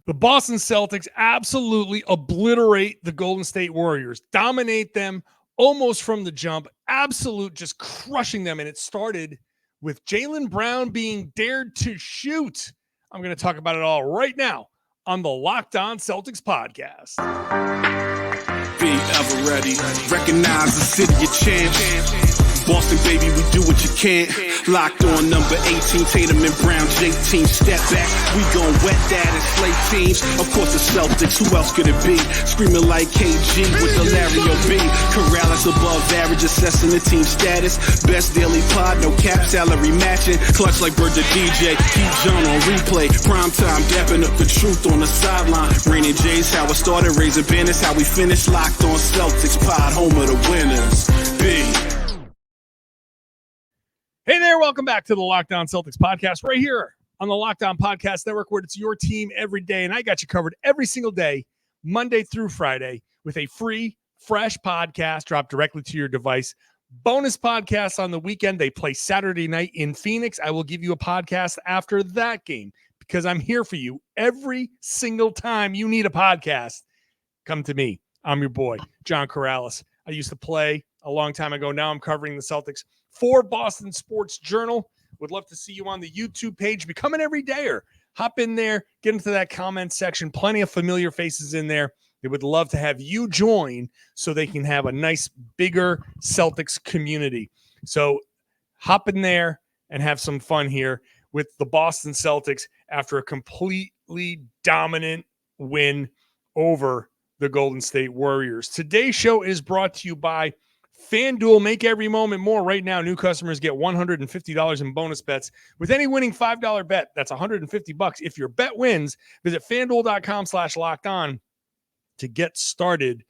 The Boston Celtics absolutely obliterate the Golden State Warriors, dominate them almost from the jump, absolute just crushing them. And it started with Jaylen Brown being dared to shoot. I'm going to talk about it all right now on the Locked On Celtics podcast. Be ever ready. Recognize the city of champs. Boston, baby, we do what you can't. Locked on number 18, Tatum and Brown, J-team, step back. We gon' wet that and slay teams. Of course, the Celtics, who else could it be? Screaming like KG with the Larry O.B. Karalis above average, assessing the team status. Best daily pod, no cap, salary matching. Clutch like Bird the DJ, keep John on replay. Prime time, dapping up the truth on the sideline. Raining J's, how it started, raising banners, how we finished. Locked on Celtics pod, home of the winners. B. Hey there, welcome back to the Locked On Celtics podcast right here on the Locked On Podcast Network, where it's your team every day. And I got you covered every single day, Monday through Friday, with a free, fresh podcast dropped directly to your device. Bonus podcasts on the weekend. They play Saturday night in Phoenix. I will give you a podcast after that game because I'm here for you every single time you need a podcast. Come to me. I'm your boy, John Karalis. I used to play a long time ago. Now I'm covering the Celtics for Boston Sports Journal. Would love to see you on the YouTube page. Become an everydayer. Hop in there, get into that comment section. Plenty of familiar faces in there. They would love to have you join so they can have a nice, bigger Celtics community. So hop in there and have some fun here with the Boston Celtics after a completely dominant win over the Golden State Warriors. Today's show is brought to you by FanDuel. Make every moment more. Right now, new customers get $150 in bonus bets with any winning $5 bet. That's $150. If your bet wins, visit FanDuel.com/locked-on to get started.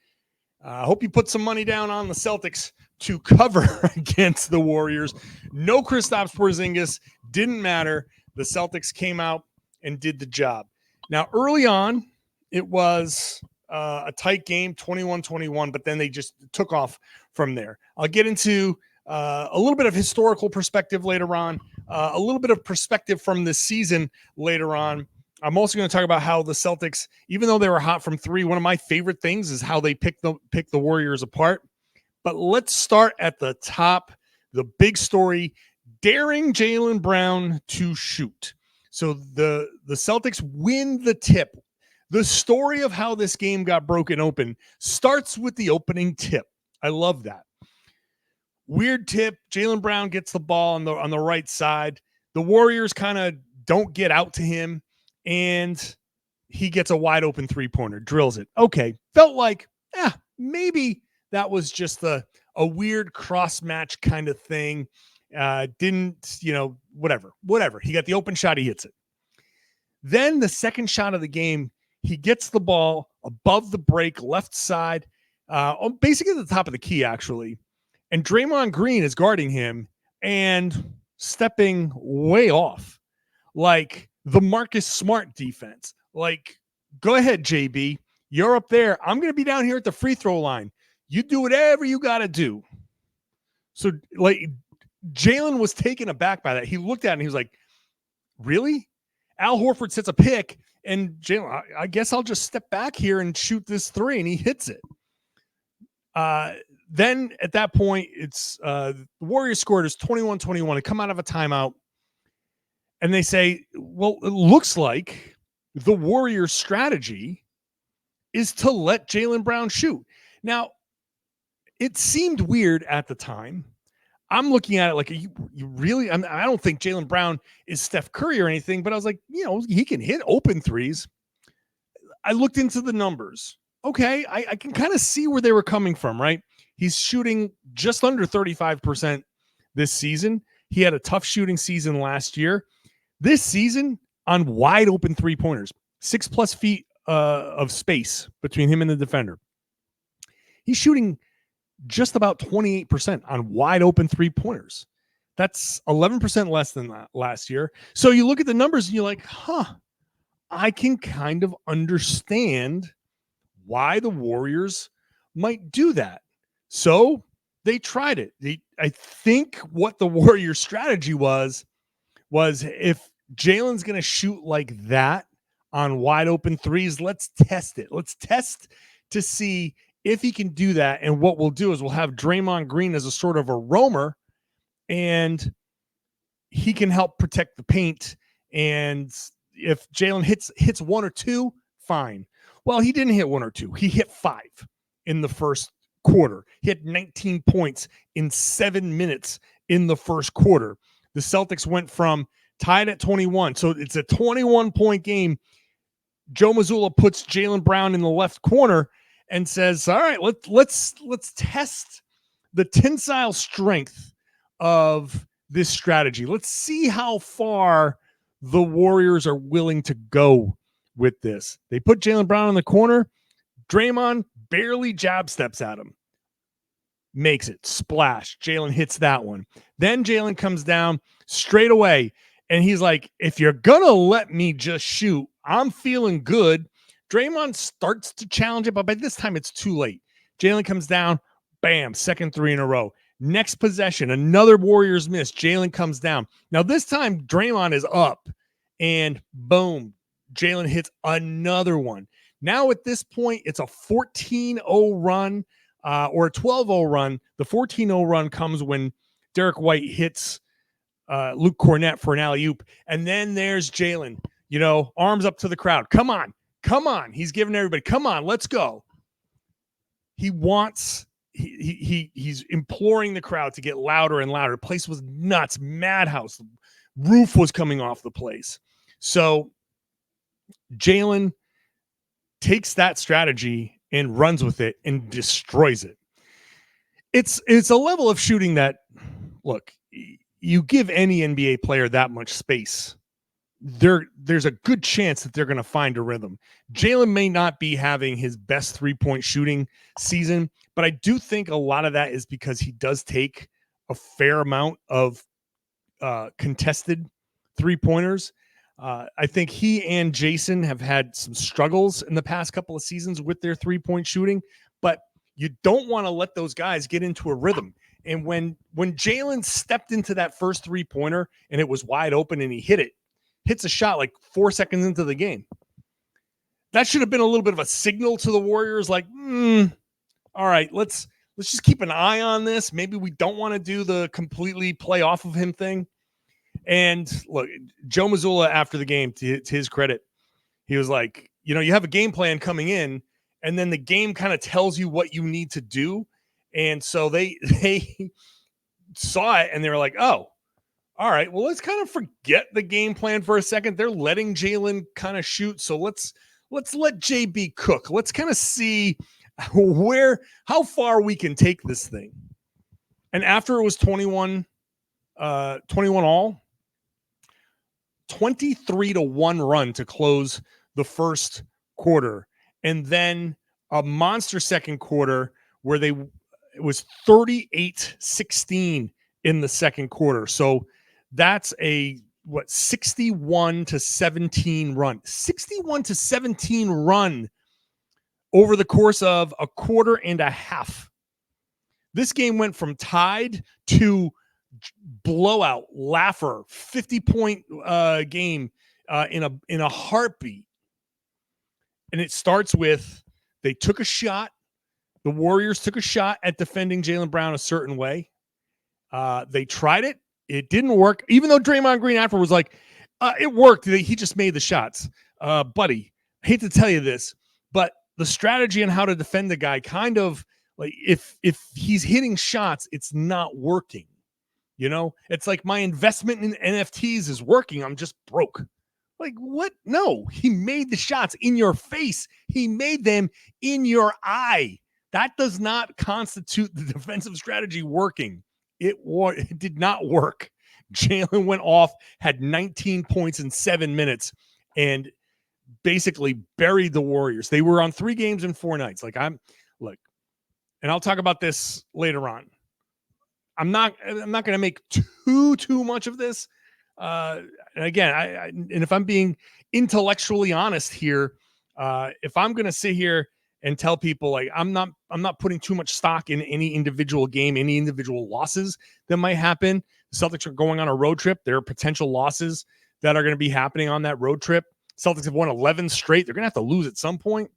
I hope you put some money down on the Celtics to cover against the Warriors. No Kristaps Porzingis. Didn't matter. The Celtics came out and did the job. Now, early on, it was a tight game, 21-21, but then they just took off from there. I'll get into a little bit of historical perspective later on, a little bit of perspective from this season later on. I'm also going to talk about how the Celtics, even though they were hot from three, one of my favorite things is how they pick the Warriors apart. But let's start at the top. The big story, daring Jaylen Brown to shoot. So the Celtics win the tip. The story of how this game got broken open starts with the opening tip. I love that. Weird tip. Jaylen Brown gets the ball on the right side. The Warriors kind of don't get out to him, and he gets a wide open three-pointer, drills it. Okay, felt like, maybe that was just a weird cross-match kind of thing. Didn't, whatever. He got the open shot, he hits it. Then the second shot of the game, he gets the ball above the break, left side, basically at the top of the key, actually. And Draymond Green is guarding him and stepping way off, like the Marcus Smart defense. Like, go ahead, JB. You're up there. I'm going to be down here at the free throw line. You do whatever you got to do. So, like, Jaylen was taken aback by that. He looked at it and he was like, really? Al Horford sets a pick, and Jaylen, I guess I'll just step back here and shoot this three, and he hits it. Then at that point, it's the Warriors scored is 21-21. They come out of a timeout, and they say, well, it looks like the Warriors' strategy is to let Jaylen Brown shoot. Now, it seemed weird at the time. I'm looking at it like, you really? I don't think Jaylen Brown is Steph Curry or anything, but I was like, he can hit open threes. I looked into the numbers. Okay, I can kind of see where they were coming from, right? He's shooting just under 35% this season. He had a tough shooting season last year. This season, on wide open three-pointers, 6+ feet of space between him and the defender. He's shooting just about 28% on wide open three-pointers. That's 11% less than that last year. So you look at the numbers and you're like, I can kind of understand why the Warriors might do that. So they tried it. I think what the Warriors' strategy was if Jaylen's going to shoot like that on wide open threes. Let's test it. Let's test to see if he can do that. And what we'll do is we'll have Draymond Green as a sort of a roamer, and he can help protect the paint. And if Jaylen hits one or two, fine. Well, he didn't hit one or two. He hit 5 in the first quarter. He had 19 points in 7 minutes in the first quarter. The Celtics went from tied at 21. So it's a 21-point game. Joe Mazzulla puts Jaylen Brown in the left corner and says, all right, let's test the tensile strength of this strategy. Let's see how far the Warriors are willing to go with this. They put Jaylen Brown in the corner. Draymond barely jab steps at him. Makes it. Splash. Jaylen hits that one. Then Jaylen comes down straight away, and he's like, if you're going to let me just shoot, I'm feeling good. Draymond starts to challenge it, but by this time it's too late. Jaylen comes down. Bam. Second 3 in a row. Next possession, another Warriors miss. Jaylen comes down. Now this time Draymond is up, and boom, Jaylen hits another one. Now at this point, it's a 14-0 run or a 12-0 run. The 14-0 run comes when Derek White hits Luke Cornett for an alley-oop. And then there's Jaylen, arms up to the crowd. Come on. He's giving everybody, come on, let's go. He's imploring the crowd to get louder and louder. The place was nuts, madhouse. Roof was coming off the place. So Jaylen takes that strategy and runs with it and destroys it. It's a level of shooting that, look, you give any NBA player that much space, there's a good chance that they're going to find a rhythm. Jaylen may not be having his best 3-point shooting season, but I do think a lot of that is because he does take a fair amount of contested 3-pointers. I think he and Jayson have had some struggles in the past couple of seasons with their 3-point shooting, but you don't want to let those guys get into a rhythm. And when Jaylen stepped into that first 3-pointer and it was wide open and he hits a shot like 4 seconds into the game, that should have been a little bit of a signal to the Warriors, like, all right, let's just keep an eye on this. Maybe we don't want to do the completely play off of him thing. And look, Joe Mazzulla, after the game, to his credit, he was like, you have a game plan coming in, and then the game kind of tells you what you need to do. And so they saw it and they were like, oh, all right, well, let's kind of forget the game plan for a second. They're letting Jaylen kind of shoot. So let's let JB cook. Let's kind of see how far we can take this thing. And after it was 21 all, 23-1 run to close the first quarter. And then a monster second quarter where it was 38-16 in the second quarter. So that's a 61-17 run. 61-17 run over the course of a quarter and a half. This game went from tied to blowout, laugher, 50-point game in a heartbeat. And it starts with they took a shot. The Warriors took a shot at defending Jaylen Brown a certain way. They tried it. It didn't work, even though Draymond Green after was like, it worked. He just made the shots. Buddy, I hate to tell you this, but the strategy on how to defend the guy kind of like if he's hitting shots, it's not working. It's like my investment in NFTs is working. I'm just broke. Like, what? No, he made the shots in your face. He made them in your eye. That does not constitute the defensive strategy working. It did not work. Jaylen went off, had 19 points in 7 minutes, and basically buried the Warriors. They were on 3 games in 4 nights. And I'll talk about this later on. I'm not going to make too much of this. And again, and if I'm being intellectually honest here, if I'm going to sit here and tell people like I'm not putting too much stock in any individual game, any individual losses that might happen. The Celtics are going on a road trip. There are potential losses that are going to be happening on that road trip. Celtics have won 11 straight. They're going to have to lose at some point.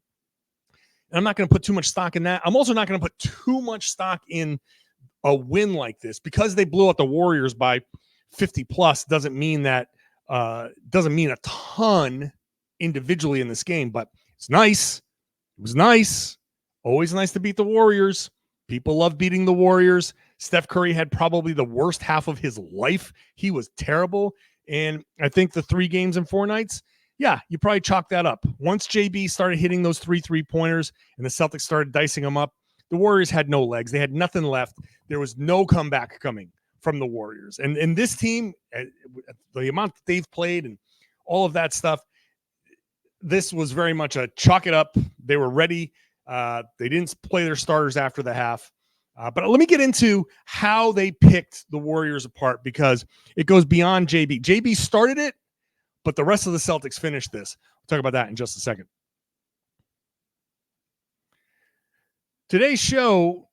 And I'm not going to put too much stock in that. I'm also not going to put too much stock in a win like this because they blew out the Warriors by 50 plus. Doesn't mean that doesn't mean a ton individually in this game, but it's nice. It was nice. Always nice to beat the Warriors. People love beating the Warriors. Steph Curry had probably the worst half of his life. He was terrible. And I think the 3 games in 4 nights, yeah, you probably chalk that up. Once JB started hitting those 3 3-pointers and the Celtics started dicing them up, the Warriors had no legs. They had nothing left. There was no comeback coming from the Warriors. And this team, the amount that they've played and all of that stuff, this was very much a chalk it up. They were ready. They didn't play their starters after the half. But let me get into how they picked the Warriors apart because it goes beyond JB. JB started it, but the rest of the Celtics finished this. We'll talk about that in just a second. Today's show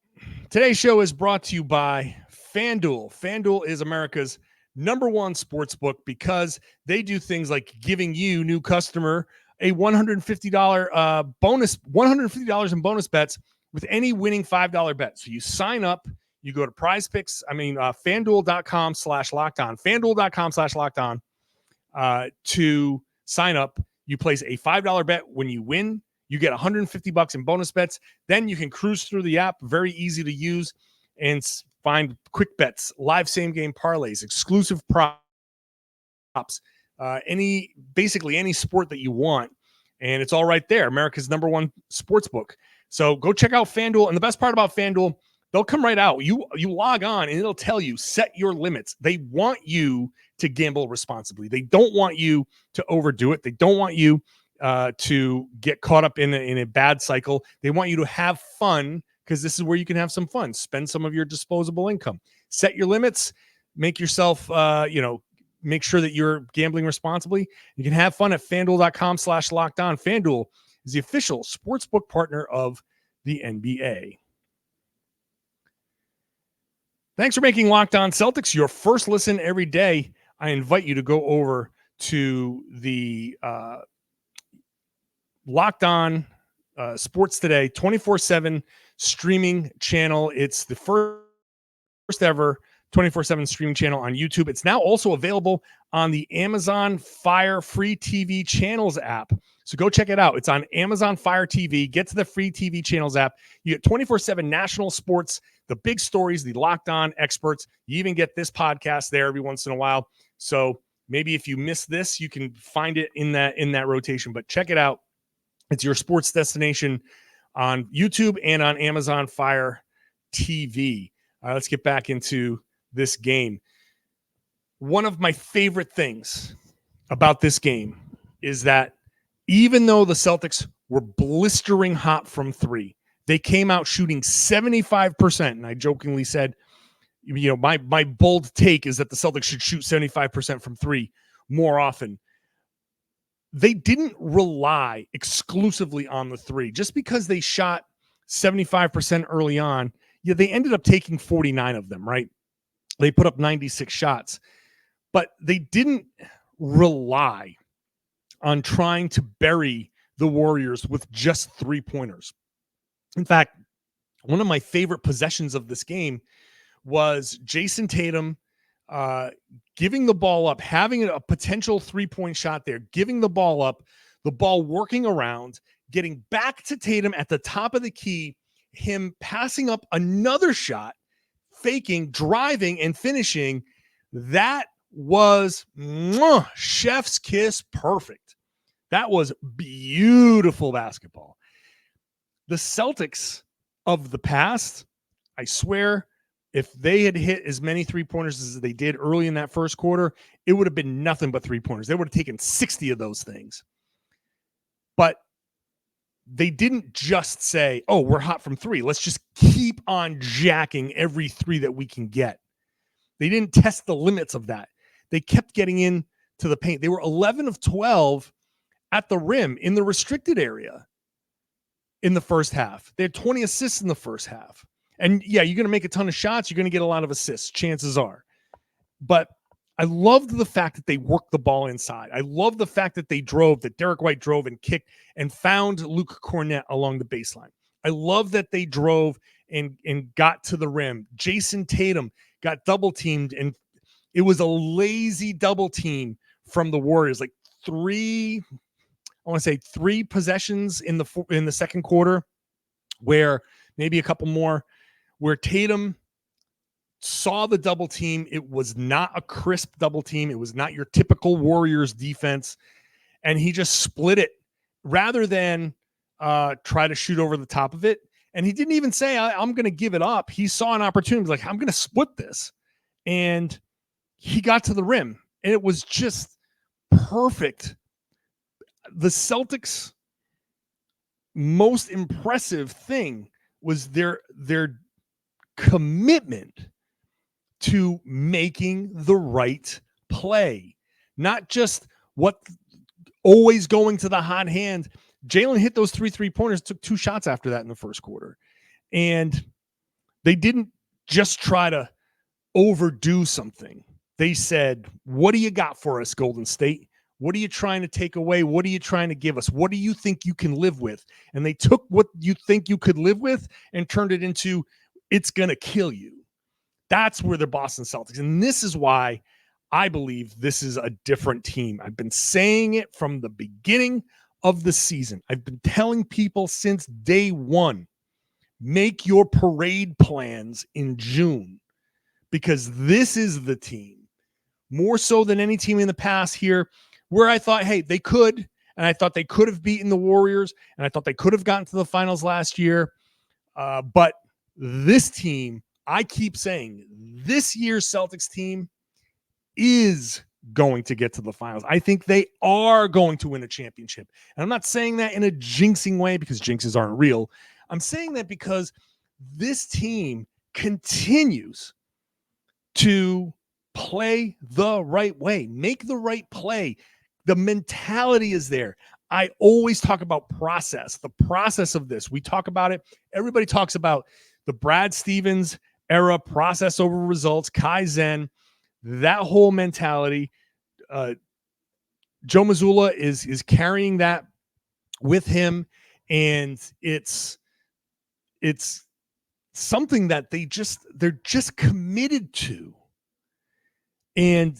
is brought to you by FanDuel. FanDuel is America's #1 sports book because they do things like giving you, new customer, a $150 bonus, $150 in bonus bets with any winning $5 bet. So you sign up, you go to PrizePicks, FanDuel.com/lockedon, FanDuel.com/lockedon to sign up. You place a $5 bet. When you win, you get $150 in bonus bets. Then you can cruise through the app, very easy to use, and find quick bets, live same game parlays, exclusive props, basically any sport that you want. And it's all right there. America's #1 sports book. So go check out FanDuel. And the best part about FanDuel, they'll come right out. You log on and it'll tell you, set your limits. They want you to gamble responsibly. They don't want you to overdo it. They don't want you to get caught up in a bad cycle. They want you to have fun because this is where you can have some fun. Spend some of your disposable income. Set your limits. Make yourself, make sure that you're gambling responsibly. You can have fun at FanDuel.com/lockedon. FanDuel is the official sportsbook partner of the NBA. Thanks for making Locked On Celtics your first listen every day. I invite you to go over to the Locked On Sports Today 24/7 streaming channel. It's the first ever 24/7 streaming channel on YouTube. It's now also available on the Amazon Fire free TV channels app. So go check it out. It's on Amazon Fire TV. Get to the free TV channels app. You get 24/7 national sports, the big stories, the Locked On experts. You even get this podcast there every once in a while. So maybe if you miss this, you can find it in that rotation. But check it out. It's your sports destination on YouTube and on Amazon Fire TV. Let's get back into this game. One of my favorite things about this game is that even though the Celtics were blistering hot from 3, they came out shooting 75%. And I jokingly said, my bold take is that the Celtics should shoot 75% from 3 more often. They didn't rely exclusively on the 3. Just because they shot 75% early on, they ended up taking 49 of them, right? They put up 96 shots. But they didn't rely on trying to bury the Warriors with just 3-pointers. In fact, one of my favorite possessions of this game was Jayson Tatum giving the ball up, having a potential 3-point shot there, giving the ball up, the ball working around, getting back to Tatum at the top of the key, him passing up another shot, faking, driving, and finishing. That was chef's kiss perfect. That was beautiful basketball. The Celtics of the past, I swear, if they had hit as many 3-pointers as they did early in that first quarter, it would have been nothing but 3-pointers. They would have taken 60 of those things. But they didn't just say, oh, we're hot from 3. Let's just keep on jacking every 3 that we can get. They didn't test the limits of that. They kept getting into the paint. They were 11 of 12 at the rim in the restricted area in the first half. They had 20 assists in the first half. And yeah, you're going to make a ton of shots. You're going to get a lot of assists, chances are. But I loved the fact that they worked the ball inside. I love the fact that that Derek White drove and kicked and found Luke Cornett along the baseline. I love that they drove and got to the rim. Jayson Tatum got double teamed, and it was a lazy double team from the Warriors. Like three possessions in the second quarter, where maybe a couple more, where Tatum saw the double team. It was not a crisp double team. It was not your typical Warriors defense. And he just split it rather than try to shoot over the top of it. And he didn't even say, I'm going to give it up. He saw an opportunity. Like, I'm going to split this. And he got to the rim. And it was just perfect. The Celtics' most impressive thing was their commitment to making the right play, not just always going to the hot hand. Jaylen hit those 3-3-pointers, took 2 shots after that in the first quarter. And they didn't just try to overdo something. They said, what do you got for us, Golden State? What are you trying to take away? What are you trying to give us? What do you think you can live with? And they took what you think you could live with and turned it into, it's going to kill you. That's where the Boston Celtics. And this is why I believe this is a different team. I've been saying it from the beginning of the season. I've been telling people since day one, make your parade plans in June, because this is the team, more so than any team in the past here, where I thought, hey, they could, and I thought they could have beaten the Warriors, and I thought they could have gotten to the finals last year. But this team, I keep saying, this year's Celtics team is going to get to the finals. I think they are going to win a championship. And I'm not saying that in a jinxing way, because jinxes aren't real. I'm saying that because this team continues to play the right way, make the right play. The mentality is there. I always talk about process, the process of this. We talk about it. Everybody talks about the Brad Stevens era, process over results, Kaizen, that whole mentality. Joe Mazzulla is carrying that with him, and it's something that they're just committed to. And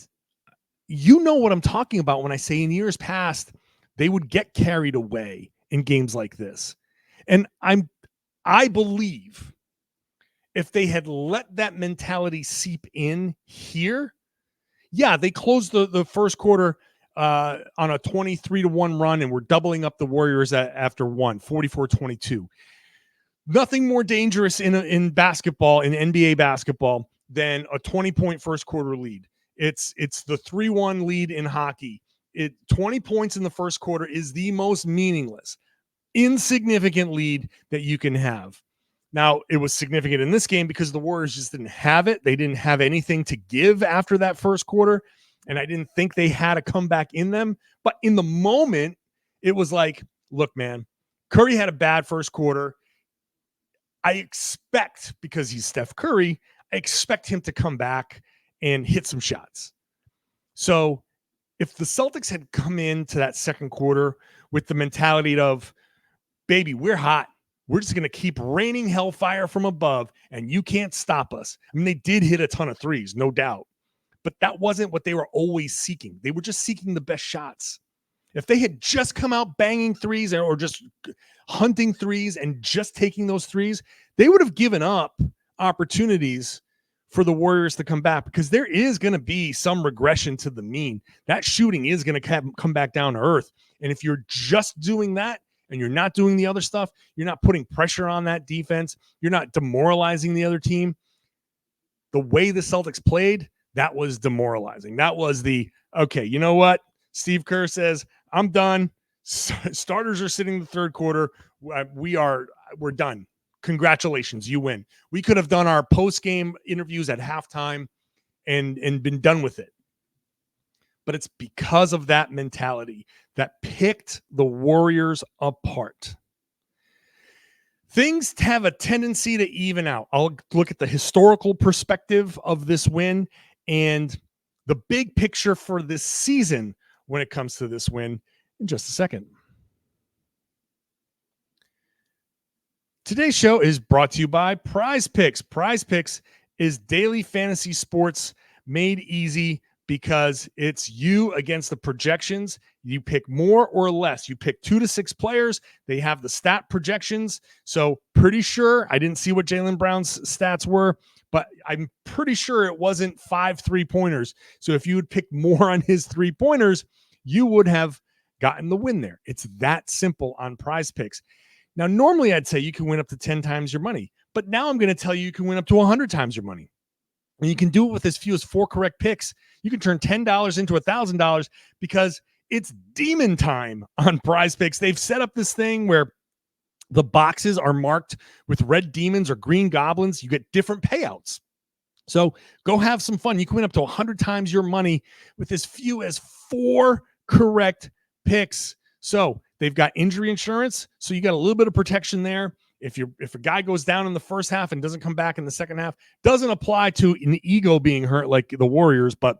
you know what I'm talking about when I say in years past, they would get carried away in games like this. And I believe if they had let that mentality seep in here, yeah, they closed the first quarter on a 23-1 run, and we're doubling up the Warriors after 44-22. Nothing more dangerous in basketball, in NBA basketball, than a 20-point first quarter lead. It's the 3-1 lead in hockey. 20 points in the first quarter is the most meaningless, insignificant lead that you can have. Now, it was significant in this game because the Warriors just didn't have it. They didn't have anything to give after that first quarter, and I didn't think they had a comeback in them. But in the moment, it was like, look, man, Curry had a bad first quarter. I expect, because he's Steph Curry, I expect him to come back and hit some shots. So if the Celtics had come into that second quarter with the mentality of, baby, we're hot, we're just going to keep raining hellfire from above, and you can't stop us. I mean, they did hit a ton of threes, no doubt, but that wasn't what they were always seeking. They were just seeking the best shots. If they had just come out banging threes or just hunting threes and just taking those threes, they would have given up opportunities for the Warriors to come back, because there is going to be some regression to the mean. That shooting is going to come back down to earth. And if you're just doing that and you're not doing the other stuff, you're not putting pressure on that defense, you're not demoralizing the other team. The way the Celtics played, that was demoralizing. That was okay, you know what? Steve Kerr says, I'm done. Starters are sitting in the third quarter. We're done. Congratulations, you win. We could have done our post-game interviews at halftime and been done with it. But it's because of that mentality that picked the Warriors apart. Things have a tendency to even out. I'll look at the historical perspective of this win, and the big picture for this season when it comes to this win in just a second. Today's show is brought to you by PrizePicks. PrizePicks is daily fantasy sports made easy because it's you against the projections. You pick more or less. You pick 2 to 6 players. They have the stat projections. So pretty sure, I didn't see what Jaylen Brown's stats were, but I'm pretty sure it wasn't 5 3-pointers. So if you would pick more on his 3-pointers, you would have gotten the win there. It's that simple on PrizePicks. Now, normally I'd say you can win up to 10 times your money, but now I'm going to tell you can win up to 100 times your money. And you can do it with as few as 4 correct picks. You can turn $10 into $1,000 because it's demon time on PrizePicks. They've set up this thing where the boxes are marked with red demons or green goblins. You get different payouts. So go have some fun. You can win up to 100 times your money with as few as 4 correct picks. So they've got injury insurance, so you got a little bit of protection there. If a guy goes down in the first half and doesn't come back in the second half, doesn't apply to an ego being hurt like the Warriors, but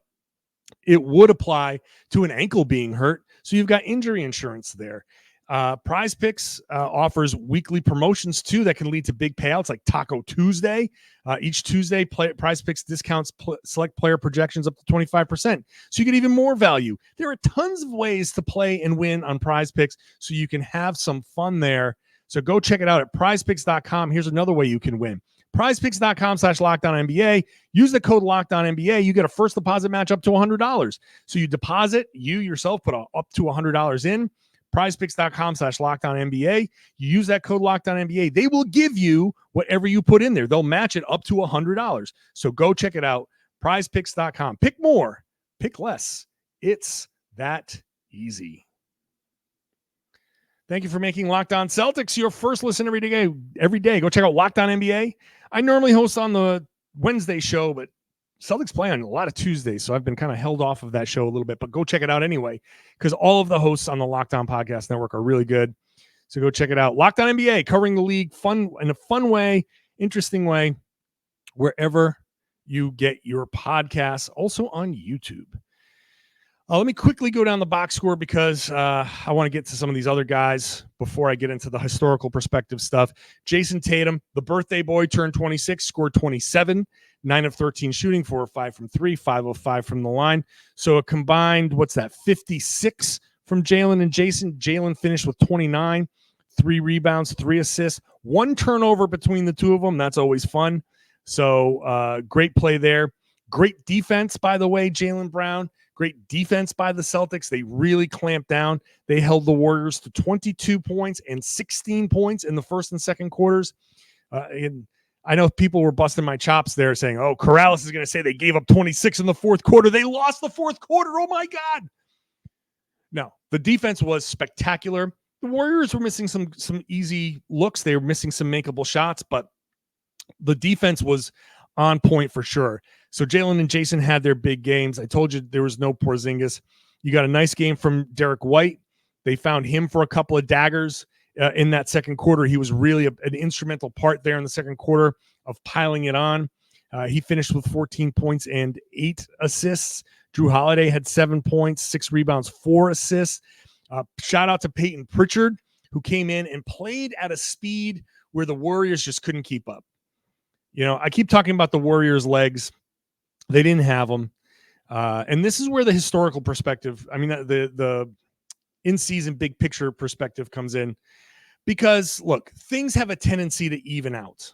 it would apply to an ankle being hurt. So you've got injury insurance there. PrizePicks offers weekly promotions too that can lead to big payouts like Taco Tuesday. Each Tuesday, PrizePicks discounts select player projections up to 25%. So you get even more value. There are tons of ways to play and win on PrizePicks, so you can have some fun there. So go check it out at prizepicks.com. Here's another way you can win. prizepicks.com/LockedOnNBA. Use the code LockedOnNBA. You get a first deposit match up to $100. So you deposit, you yourself put up to $100 in. prizepicks.com/LockedOnNBA. You use that code LockedOnNBA. They will give you whatever you put in there. They'll match it up to $100. So go check it out. prizepicks.com. Pick more, pick less. It's that easy. Thank you for making Locked On Celtics your first listen every day. Go check out Locked On NBA. I normally host on the Wednesday show, but Celtics play on a lot of Tuesdays, so I've been kind of held off of that show a little bit, but go check it out anyway, because all of the hosts on the Locked On Podcast Network are really good. So go check it out. Locked On NBA, covering the league in a fun way, interesting way, wherever you get your podcasts, also on YouTube. Let me quickly go down the box score because I want to get to some of these other guys before I get into the historical perspective stuff. Jayson Tatum, the birthday boy, turned 26, scored 27, 9 of 13 shooting, 4 of 5 from 3, 5 of 5 from the line. So a combined, 56 from Jaylen and Jayson. Jaylen finished with 29, 3 rebounds, 3 assists, 1 turnover between the two of them. That's always fun. So great play there. Great defense, by the way, Jaylen Brown. Great defense by the Celtics. They really clamped down. They held the Warriors to 22 points and 16 points in the first and second quarters. And I know people were busting my chops there saying, oh, Karalis is going to say they gave up 26 in the fourth quarter. They lost the fourth quarter. Oh, my God. No, the defense was spectacular. The Warriors were missing some easy looks. They were missing some makeable shots, but the defense was on point for sure. So Jaylen and Jayson had their big games. I told you there was no Porzingis. You got a nice game from Derek White. They found him for a couple of daggers in that second quarter. He was really an instrumental part there in the second quarter of piling it on. He finished with 14 points and 8 assists. Drew Holiday had 7 points, 6 rebounds, 4 assists. Shout out to Peyton Pritchard, who came in and played at a speed where the Warriors just couldn't keep up. You know, I keep talking about the Warriors' legs. They didn't have them. And this is where the historical perspective, the in-season big picture perspective comes in. Because, look, things have a tendency to even out.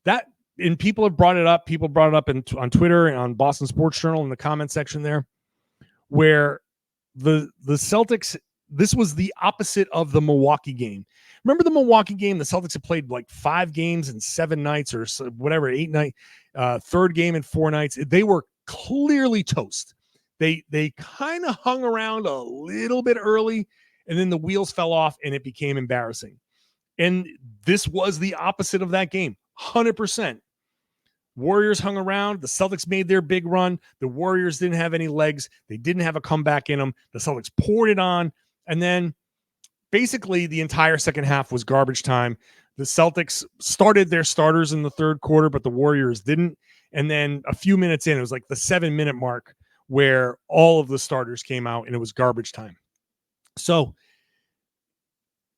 And people have brought it up. People brought it up on Twitter and on Boston Sports Journal in the comment section there, where the Celtics, this was the opposite of the Milwaukee game. Remember the Milwaukee game? The Celtics had played like 5 games in 7 nights or whatever, 8 nights, third game in 4 nights. They were clearly toast. They kind of hung around a little bit early, and then the wheels fell off, and it became embarrassing. And this was the opposite of that game, 100%. Warriors hung around. The Celtics made their big run. The Warriors didn't have any legs. They didn't have a comeback in them. The Celtics poured it on, and then basically the entire second half was garbage time. The Celtics started their starters in the third quarter, but the Warriors didn't. And then a few minutes in, it was like the 7-minute mark, where all of the starters came out and it was garbage time. So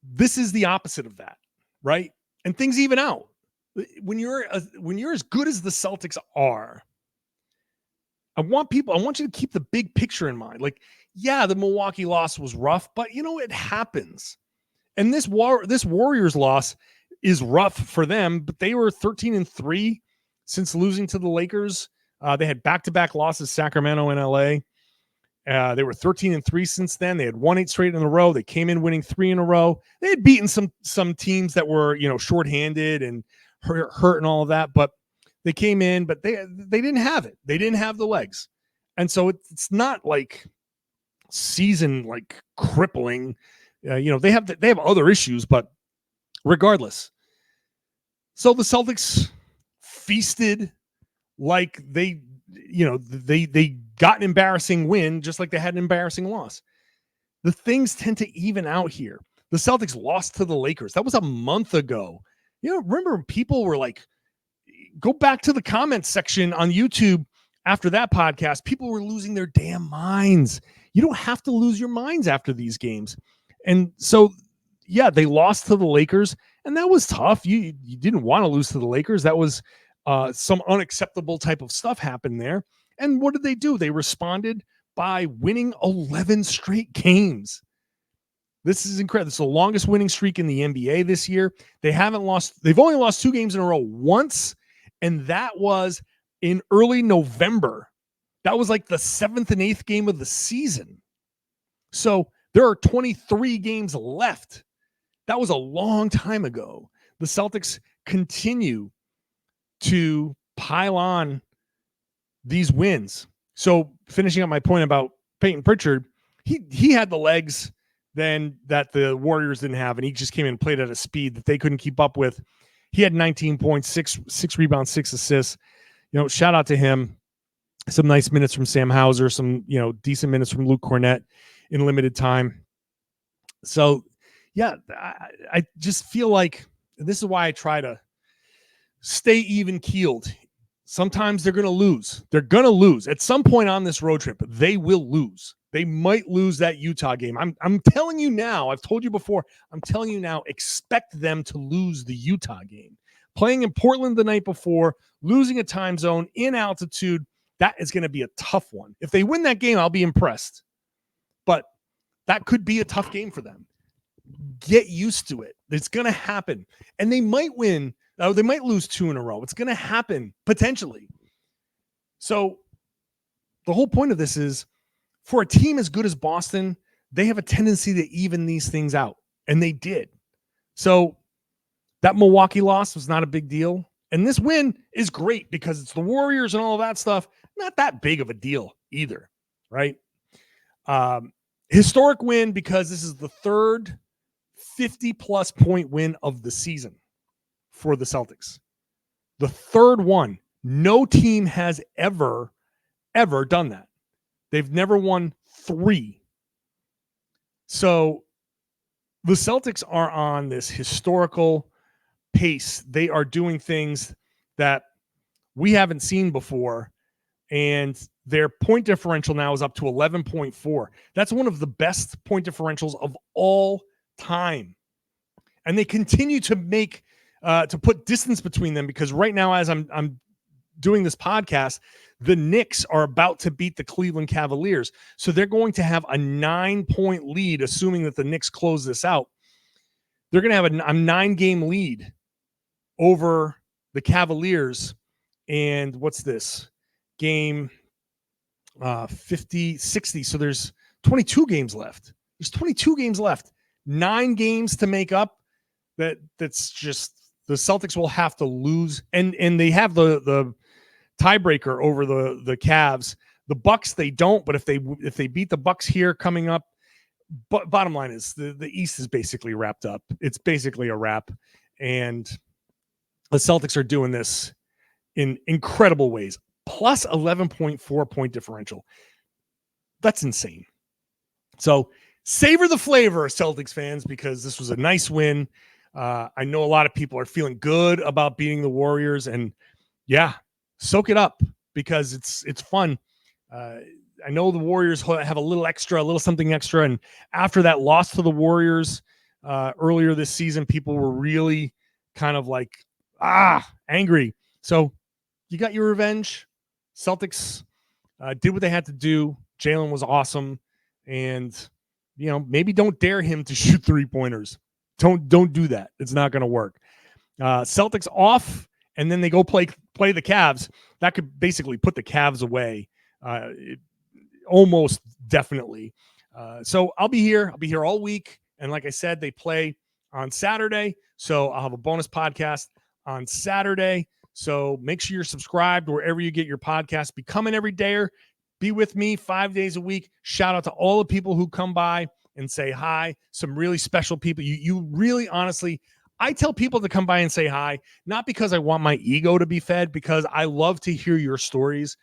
this is the opposite of that, right? And things even out. When you're as good as the Celtics are, I want you to keep the big picture in mind. Like, yeah, the Milwaukee loss was rough, but it happens. And this Warriors loss is rough for them, but they were 13-3 since losing to the Lakers. They had back-to-back losses, Sacramento and LA. They were 13-3 since then. They had won 8 straight in a row. They came in winning 3 in a row. They had beaten some teams that were, shorthanded and hurt and all of that, but they came in, but they didn't have it. They didn't have the legs. And so it's not like season like crippling. They have other issues, but regardless. So the Celtics feasted like they got an embarrassing win, just like they had an embarrassing loss. The things tend to even out here. The Celtics lost to the Lakers. That was a month ago. Remember people were like, go back to the comments section on YouTube after that podcast. People were losing their damn minds. You don't have to lose your minds after these games. And so, yeah, they lost to the Lakers, and that was tough. You didn't want to lose to the Lakers. That was some unacceptable type of stuff happened there. And what did they do? They responded by winning 11 straight games. This is incredible. It's the longest winning streak in the NBA this year. They've only lost 2 games in a row once, and that was in early November. That was like the 7th and 8th game of the season. So there are 23 games left. That was a long time ago. The Celtics continue to pile on these wins. So finishing up my point about Peyton Pritchard, he had the legs then that the Warriors didn't have, and he just came in and played at a speed that they couldn't keep up with. He had 19 points, 6 rebounds, 6 assists. Shout out to him. Some nice minutes from Sam Hauser, some decent minutes from Luke Cornett in limited time. So, yeah, I just feel like this is why I try to stay even keeled. Sometimes they're going to lose. They're going to lose. At some point on this road trip, they will lose. They might lose that Utah game. I'm telling you now, I've told you before, I'm telling you now, expect them to lose the Utah game. Playing in Portland the night before, losing a time zone in altitude, that is going to be a tough one. If they win that game, I'll be impressed. But that could be a tough game for them. Get used to it. It's going to happen. And they might win. They might lose 2 in a row. It's going to happen, potentially. So the whole point of this is, for a team as good as Boston, they have a tendency to even these things out. And they did. So that Milwaukee loss was not a big deal. And this win is great because it's the Warriors and all of that stuff. Not that big of a deal either, right? Historic win because this is the third 50-plus point win of the season for the Celtics. The third one. No team has ever done that. They've never won 3. So the Celtics are on this historical pace. They are doing things that we haven't seen before. And their point differential now is up to 11.4. That's one of the best point differentials of all time. And they continue to make to put distance between them, because right now, as I'm doing this podcast, the Knicks are about to beat the Cleveland Cavaliers. So they're going to have a 9-point lead, assuming that the Knicks close this out. They're going to have a 9-game lead over the Cavaliers. And what's this? Game 50, 60. So there's 22 games left. There's 22 games left. 9 games to make up. That's just, the Celtics will have to lose. And they have the tiebreaker over the Cavs. The Bucks, they don't, but if they beat the Bucks here coming up, but bottom line is the East is basically wrapped up. It's basically a wrap. And the Celtics are doing this in incredible ways. Plus 11.4 point differential. That's insane. So savor the flavor, Celtics fans, because this was a nice win. I know a lot of people are feeling good about beating the Warriors, and yeah, soak it up because it's fun. I know the Warriors have a little something extra. And after that loss to the Warriors earlier this season, people were really kind of like, angry. So you got your revenge. Celtics did what they had to do. Jaylen was awesome. And, maybe don't dare him to shoot 3-pointers. Don't do that. It's not going to work. Celtics off, and then they go play the Cavs. That could basically put the Cavs away. Almost definitely. So I'll be here. I'll be here all week. And like I said, they play on Saturday. So I'll have a bonus podcast on Saturday. So make sure you're subscribed wherever you get your podcast. Become an everydayer. Be with me 5 days a week. Shout out to all the people who come by and say hi. Some really special people. You really, honestly, I tell people to come by and say hi, not because I want my ego to be fed, because I love to hear your stories.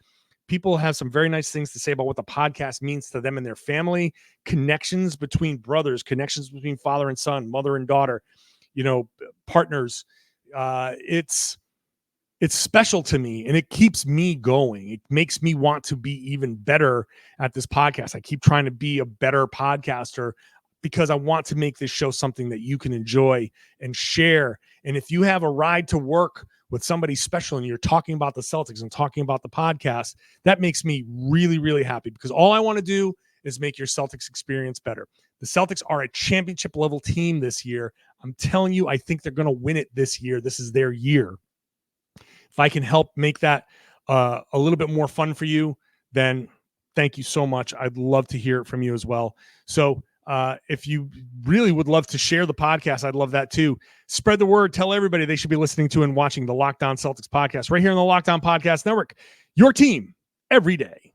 People have some very nice things to say about what the podcast means to them and their family, connections between brothers, connections between father and son, mother and daughter, partners. It's special to me, and it keeps me going. It makes me want to be even better at this podcast. I keep trying to be a better podcaster because I want to make this show something that you can enjoy and share. And if you have a ride to work with somebody special and you're talking about the Celtics and talking about the podcast, that makes me really, really happy, because all I want to do is make your Celtics experience better. The Celtics are a championship level team this year. I'm telling you, I think they're going to win it this year. This is their year. If I can help make that a little bit more fun for you, then thank you so much. I'd love to hear it from you as well. So if you really would love to share the podcast, I'd love that too. Spread the word. Tell everybody they should be listening to and watching the Locked On Celtics podcast right here on the Locked On Podcast Network. Your team every day.